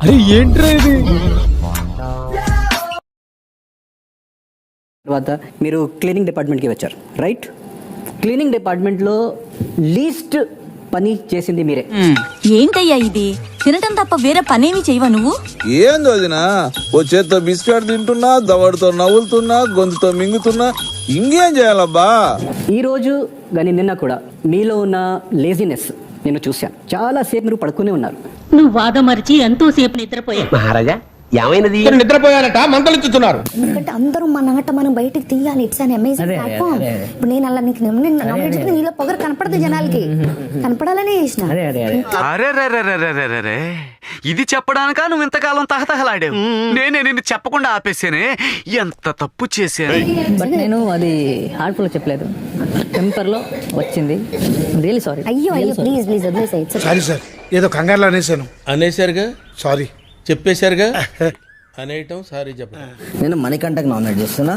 అరే ఏంట్రా ఇది? తర్వాత మీరు క్లీనింగ్ డిపార్ట్మెంట్కి వచ్చారు, రైట్? క్లీనింగ్ డిపార్ట్మెంట్లో లీస్ట్ పని చేసింది మీరే. ఏంటయ్యా ఇది? తినటం తప్ప వేరే పనేమి చేయవా నువ్వు? ఏంది వదినా, ఓ చేత్తో బిస్కెట్ తింటున్నా, దవడతో నవ్వులుతున్నా, గొంతుతో మింగుతున్నా, ఇంకేం చేయాలబ్బా? ఈ రోజు కానీ నిన్న కూడా మీలో ఉన్న లేజినెస్ నేను చూశాను. చాలా సేపు మీరు పడుకునే ఉన్నారు. నువ్వు వాదమరిచి ఎంతో సేపు నిద్రపోయావు. మహారాజా ఏమైనది? నిద్రపోయారట, మంటలిచ్చుతున్నారు. ఎందుకంటే అందరూ మన ఆట మనం బయటికి తీయాలి. It's an amazing platform. ఇప్పుడు నేను అలా నీకు నీలో పొగరు కనపడదు, జనాలకి కనపడాలనే చేసిన. అరే ఇది చెప్పడానికా నువ్వు ఇంతకాలం తహతహలాడావు? నేనే నిన్ను చెప్పకుండా ఆపేసానే, ఎంత తప్పు చేశాను. బట్ నేను అది హార్ట్ఫుల్ చెప్పలేదు, టెంపర్ లో వచ్చింది. Really sorry. అయ్యో ప్లీజ్ ప్లీజ్ వదిలేసాయి. సారీ సార్, ఏదో కంగారులో అనేసాను. అనేసారుగా, సారీ చెప్పేశారుగా, అనేయటం సారీ చెప్పడం. నేను మణికంఠకు నామినేట్ చేస్తున్నా.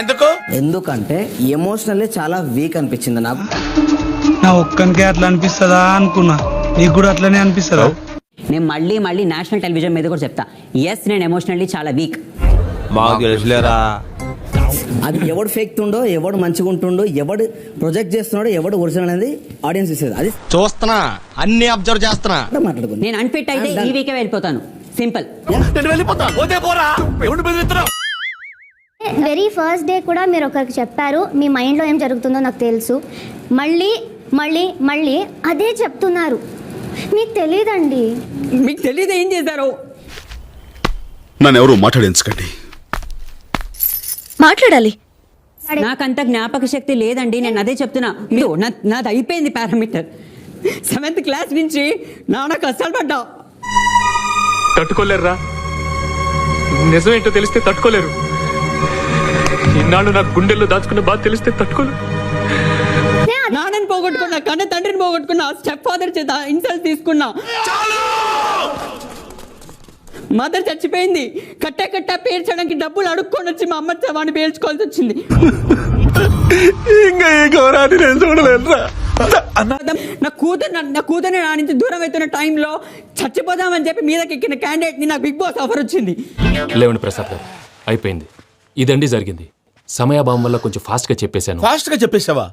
ఎందుకు? ఎందుకంటే ఎమోషనల్లీ చాలా వీక్ అనిపించింది నాకు. నా ఒక్కనికే అట్లా అనిపిస్తుందా అనుకున్నా, నీకు కూడా అట్లనే అనిపిస్తుందా? నేను మళ్ళీ మళ్ళీ నేషనల్ టెలివిజన్ మీద కూడా చెప్తా, ఎస్ నేను ఎమోషనల్లీ చాలా వీక్. మాకు తెలుసులేరా. అది ఎవడు ఫేక్ తుండో, ఎవడు మంచిగా ఉంటుండో, ఎవడు ప్రొజెక్ట్ చేస్తున్నాడో, ఎవడు ఒరిజినల్ అనేది ఆడియన్స్ ఇస్తుంది. అది చూస్తున్నా, అన్ని అబ్జర్వ్ చేస్తున్నా. మాట్లాడుకుంది. నేను అన్ఫిట్ అయితే ఈ వీకే వెళ్ళిపోతాను, సింపుల్. వెరీ ఫస్ట్ డే కూడా మీరు ఒకరికి చెప్పారు, మీ మైండ్లో ఏం జరుగుతుందో నాకు తెలుసు, మళ్ళీ మళ్ళీ మళ్ళీ అదే చెప్తున్నారు. మీకు తెలియదండి. మీకు తెలియదు ఏం చేశారు? నన్ను ఎవరు మాట్లాడించకండి. మాట్లాడాలి. నాకంత జ్ఞాపక శక్తి లేదండి, నేను అదే చెప్తున్నా. మీరు నాది అయిపోయింది పారామీటర్. 7th క్లాస్ నుంచి నాన్న కష్టాలు పడ్డా. తట్టుకోలేరురా, నిజమేంటో తెలిస్తే తట్టుకోలేరు. ఇన్నాళ్ళు నా గుండెల్లో దాచుకున్న బాధ తెలిస్తే తట్టుకోలేరు. నాన్నని పోగొట్టుకున్నా, కన్న తండ్రిని పోగొట్టుకున్నా, స్టెప్ ఫాదర్ చేత ఇన్సల్ట్ తీసుకున్నా. మదర్ చచ్చిపోయింది, కట్ట పేర్చడానికి డబ్బులు అడుక్కొని వచ్చి మా అమ్మ వాడిని పేర్చుకోవాల్సి వచ్చింది. ఇంకా ఏ గౌరవాన్ని నేను చూడలేదురా. నా కూతురు నా నుంచి దూరం అవుతున్న టైంలో చచ్చిపోదామని చెప్పి మీదకి ఎక్కిన క్యాండిడేట్ ని నాకు బిగ్ బాస్ ఆఫర్ వచ్చింది. లేవండి ప్రసాద్ గారు, అయిపోయింది. ఇదండి జరిగింది. సమయాభావం వల్ల కొంచెం ఫాస్ట్ గా చెప్పేశాను. ఫాస్ట్ గా చెప్పేసావా?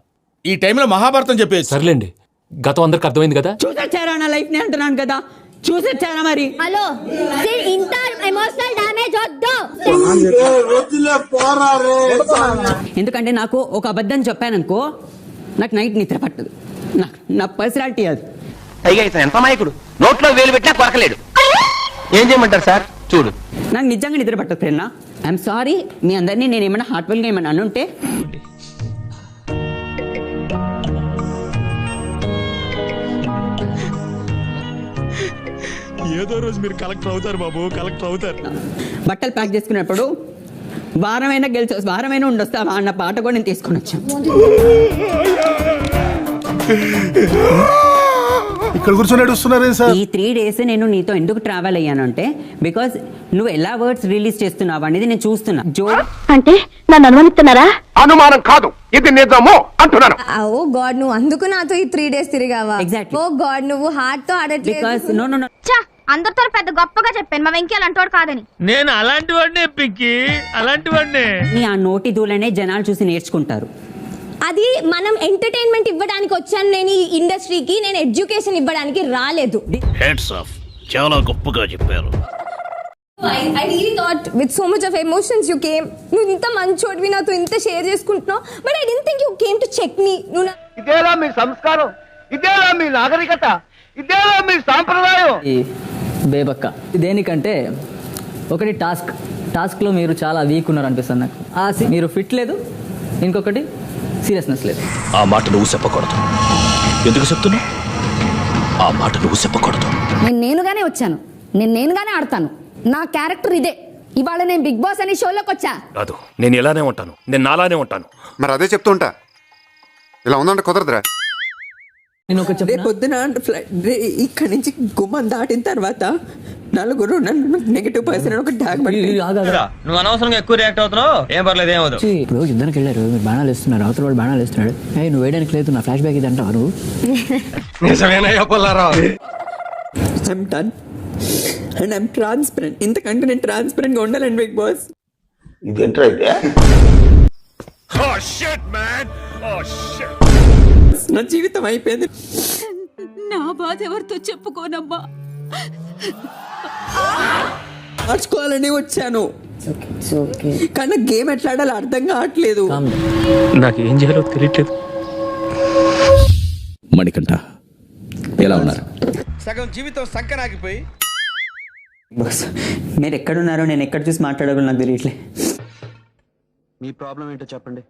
ఈ టైంలో మహాభారతం చెప్పేసి. సర్లేండి, గతం అందరికి అర్థమైంది కదా. చూసొచ్చారా నా లైఫ్ ని అంటున్నాను కదా, చూసొచ్చారా? మరి హలో, ఇంత ఎమోషనల్ డ్యామేజ్ వద్దు. ఎందుకంటే నాకు ఒక అబద్ధం చెప్పాననుకో, నాకు నైట్ నిద్ర పట్టదు. నా పర్సనాలిటీ అది. పైగా ఇతను ఎంత మాయకుడు, నోట్లో వేలు పెట్టినా కొరకలేడు. ఏం చేయమంటారు సార్? చూడు, నాకు నిజంగా నిద్ర పట్టదు ప్రేరణ. ఐఎమ్ సారీ మీ అందరినీ నేను ఏమైనా హార్ట్ఫుల్గా ఏమైనా అనుంటే. ఏదో రోజు మీరు కలెక్టర్ అవుతారు బాబు, కలెక్టర్ అవుతారు. బట్టలు ప్యాక్ చేసుకున్నప్పుడు వారమైనా ఉండొస్తావా అన్న పాట కూడా నేను తీసుకొని వచ్చాను. ఇక్కడ కూర్చొని నడుస్తున్నారే సార్. ఈ 3 days నేను నీతో ఎందుకు ట్రావెల్ అయ్యానంటే, బికాస్ నువ్వు ఎలా వర్డ్స్ రిలీజ్ చేస్తున్నావు అనేది నేను చూస్తున్నా. అంటే నన్ను అనుమానిస్తున్నారా? అనుమానం కాదు, ఇది నిజమో అంటున్నాను. ఓ గాడ్, నువ్వు అందుకు నాతో ఈ 3 days తిరిగావా? Exactly. ఓ గాడ్, నువ్వు హార్ట్ తో ఆడట్లేదు. బికాస్ నో అందరితో పెద్ద గొప్పగా చెప్పాను, మా వెంకీ అలాంటి కాదని. నేను అలాంటి వాడినే పిక్కి, అలాంటి వాడినే. నీ ఆ నోటి దూలనే జనాలు చూసి నేర్చుకుంటారు. అది మనం ఎంటర్టైన్మెంట్ ఇవ్వడానికి వచ్చాను నేను ఈ ఇండస్ట్రీకి, నేను ఎడ్యుకేషన్ ఇవ్వడానికి రాలేదు. హెడ్స్ ఆఫ్, చాలా గొప్పగా చెప్పారు. I really thought with so much of emotions you came. నువ్వు ఇంత మంచోడివి, నాతో ఇంత షేర్ చేసుకుంటున్నావు, but I didn't think you came to check me. ఇదేలా మీ సంస్కారం, ఇదేలా మీ నాగరికత, ఇదేలా మీ సాంప్రదాయం. బేబక్క దేనికంటే ఒకటి టాస్క్లో మీరు చాలా వీక్ ఉన్నారు అనిపిస్తుంది నాకు. మీరు ఫిట్ లేదు, ఇంకొకటి సీరియస్నెస్ లేదు. ఆ మాట నువ్వు చెప్పకూడదు. ఎందుకు చెప్తున్నావు? ఆ మాట నువ్వు చెప్పకూడదు. నేనుగానే వచ్చాను, నేనుగానే ఆడతాను. నా క్యారెక్టర్ ఇదే. ఇవాళ నేను బిగ్ బాస్ అనే షోలోకి వచ్చా. కాదు, నేను ఇలానే ఉంటాను, నేను నాలానే ఉంటాను. మరి అదే చెప్తుంటా, ఇలా ఉందంటే కుదరదురా. నేను ఒక పొద్దున ఇక్కడి నుంచి గుమ్మం దాటిన తర్వాత నలుగురు నన్ను నెగిటివ్ పర్సన్ ఒక ట్యాగ్ నువ్వు అనవసరంగా ఎక్కువ రియాక్ట్ అవుతున్నావు. ఏం పర్లేదు, ఏమవుతుంది. ఇప్పుడు యుద్ధానికి వెళ్ళారు, మీరు బాణాలు ఇస్తున్నారు, అవతల వాడు బాణాలు ఇస్తున్నాడు. నువ్వు వేయడానికి లేదు, నా ఫ్లాష్ బ్యాక్ ఇది అంటావు నువ్వు. I'm done and I'm transparent. ఇంతకంటే నేను ట్రాన్స్పరెంట్ గా ఉండాలండి బిగ్ బాస్. నా జీవితం అయిపోయింది. నా బాధ ఎవరితో చెప్పుకోనమ్మా. మార్చుకోవాలని వచ్చాను కానీ గేమ్ ఎట్లా ఆడాలో అర్థం కావట్లేదు. నాకు ఏం చేయాలో తెలియట్లేదు. మణికంఠ ఎలా ఉన్నారు? సగం జీవితం సంకనాగిపోయి బాస్ మీరు ఎక్కడున్నారో నేను ఎక్కడ చూసి మాట్లాడాలో నాకు తెలియట్లే. మీ ప్రాబ్లం ఏంటో చెప్పండి.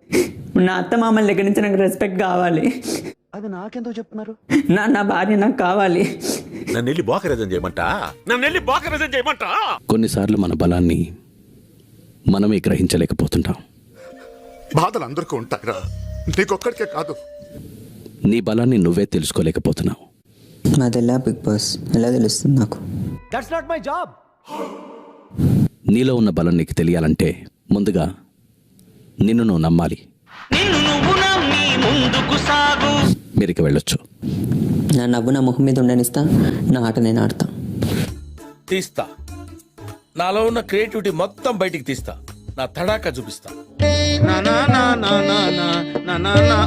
నా అత్త మామల దగ్గర నుంచి నాకు రెస్పెక్ట్ కావాలి. అది నాకెందుకు చెప్తున్నారు? నా భార్య నాకు కావాలి. కొన్నిసార్లు మన బలాన్ని మనమే గ్రహించలేకపోతుంటాం. బాధలు అందరికీ ఉంటాయిరా, నీకొక్కడికే కాదు. నీ బలాన్ని నువ్వే తెలుసుకోలేకపోతున్నావు. అదెలా బిగ్ బాస్ ఎలా తెలుస్తుంది నాకు? That's not my job. నీలో ఉన్న బలం నీకు తెలియాలంటే ముందుగా నిన్ను నువ్వు నమ్మాలి. మీరికి వెళ్ళొచ్చు. నా నవ్వు నా ముఖం మీద ఉండనిస్తా, నా ఆట నేను ఆడతా. తీస్తా, నాలో ఉన్న క్రియేటివిటీ మొత్తం బయటికి తీస్తా, నా తడాకా చూపిస్తా. నా నా నా నా నా నా నా నా